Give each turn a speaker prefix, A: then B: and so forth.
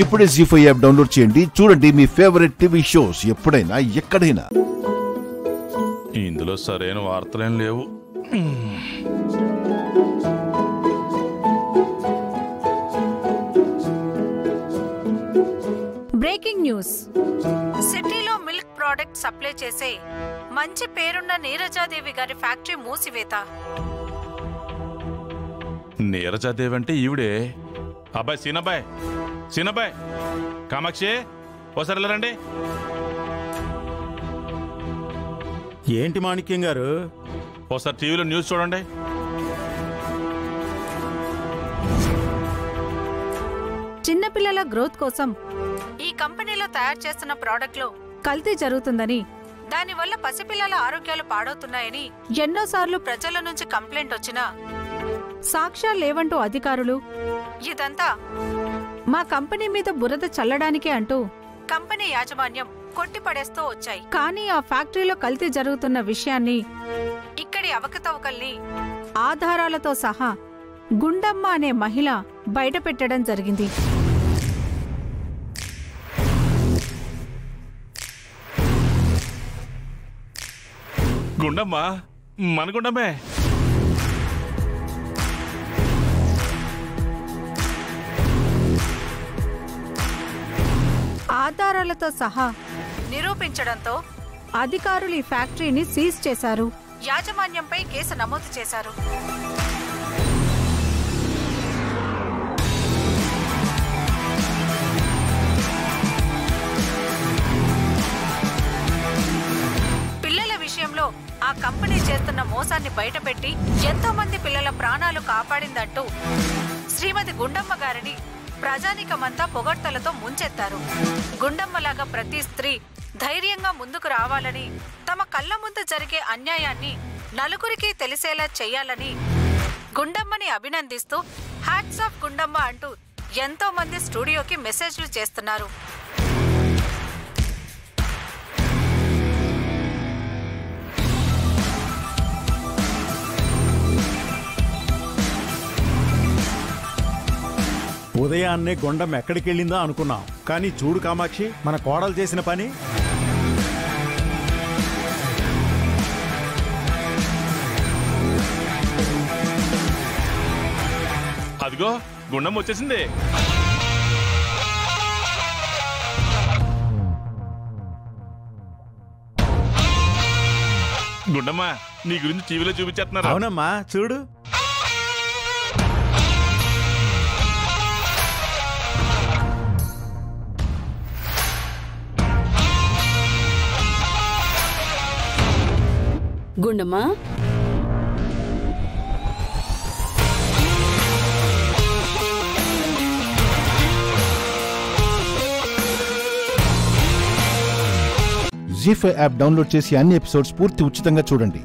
A: ఇప్పుడే జీ5 app download చేయండి. చూడండి మీ ఫేవరెట్ టీవీ షోస్ ఎప్పుడైనా ఎక్కడైనా.
B: ఇందులో సరైన వార్తలేం లేవు.
C: Breaking news. సిటీలో మిల్క్ ప్రోడక్ట్ సప్లై చేసే మంచి పేరున్న నీరజాదేవి గారి ఫ్యాక్టరీ మూసివేత.
B: నీరజాదేవి అంటే ఈవిడే. అబ్బాయి సీనబ్బాయ్ కామాక్షి ఓసారి వెళ్ళరండి.
D: ఏంటి మాణిక్యం గారు?
B: ఓసారి టీవీలో న్యూస్ చూడండి.
C: చిన్నపిల్లల గ్రోత్ కోసం ఈ కంపెనీలో తయారు చేస్తున్న ప్రోడక్ట్లో కల్తీ జరుగుతుందని, దానివల్ల పసిపిల్లల ఆరోగ్యాలు పాడవుతున్నాయని ఎన్నోసార్లు ప్రజల నుంచి కంప్లైంట్ వచ్చినా సాక్ష్యాలు లేవంటూ అధికారులు ఇదంతా మా కంపెనీ మీద బురద చల్లడానికే అంటూ కంపెనీ యాజమాన్యం కొట్టిపడేస్తూ వచ్చాయి. కానీ ఆ ఫ్యాక్టరీలో కల్తీ జరుగుతున్న విషయాన్ని, ఇక్కడి అవకతవకల్ని ఆధారాలతో సహా గుండమ్మ అనే మహిళ బయటపెట్టడం జరిగింది.
B: గుండమ్మ మన గుండమ్మే.
C: ఆధారాలతో సహా నిరూపించడంతో అధికారులు ఈ ఫ్యాక్టరీని సీజ్ చేశారు. యాజమాన్యంపై కేసు నమోదు చేశారు. పిల్లల విషయంలో ఆ కంపెనీ చేస్తున్న మోసాన్ని బయటపెట్టి ఎంతో మంది పిల్లల ప్రాణాలు కాపాడిందంటూ శ్రీమతి గుండమ్మ గారిని ప్రజానికమంతా పొగడ్తలతో ముంచెత్తారు. గుండమ్మలాగా ప్రతి స్త్రీ ధైర్యంగా ముందుకు రావాలని, తమ కళ్ళ ముందు జరిగే అన్యాయాన్ని నలుగురికి తెలిసేలా చేయాలని గుండమ్మని అభినందిస్తూ హ్యాట్స్ ఆఫ్ గుండమ్మ అంటూ ఎంతో మంది స్టూడియోకి మెసేజ్లు చేస్తున్నారు.
D: ఉదయాన్నే గుండం ఎక్కడికి వెళ్ళిందో అనుకున్నాం, కానీ చూడు కామాక్షి, మన కోడలు చేసిన పని.
B: అదిగో గుండమ్మ వచ్చేసింది. గుండమ్మ నీ గురించి టీవీలో చూపించేస్తున్నారు.
D: అవునమ్మా, చూడు.
E: గుండమ్మా,
A: జీ5 యాప్ డౌన్లోడ్ చేసి అన్ని ఎపిసోడ్స్ పూర్తి ఉచితంగా చూడండి.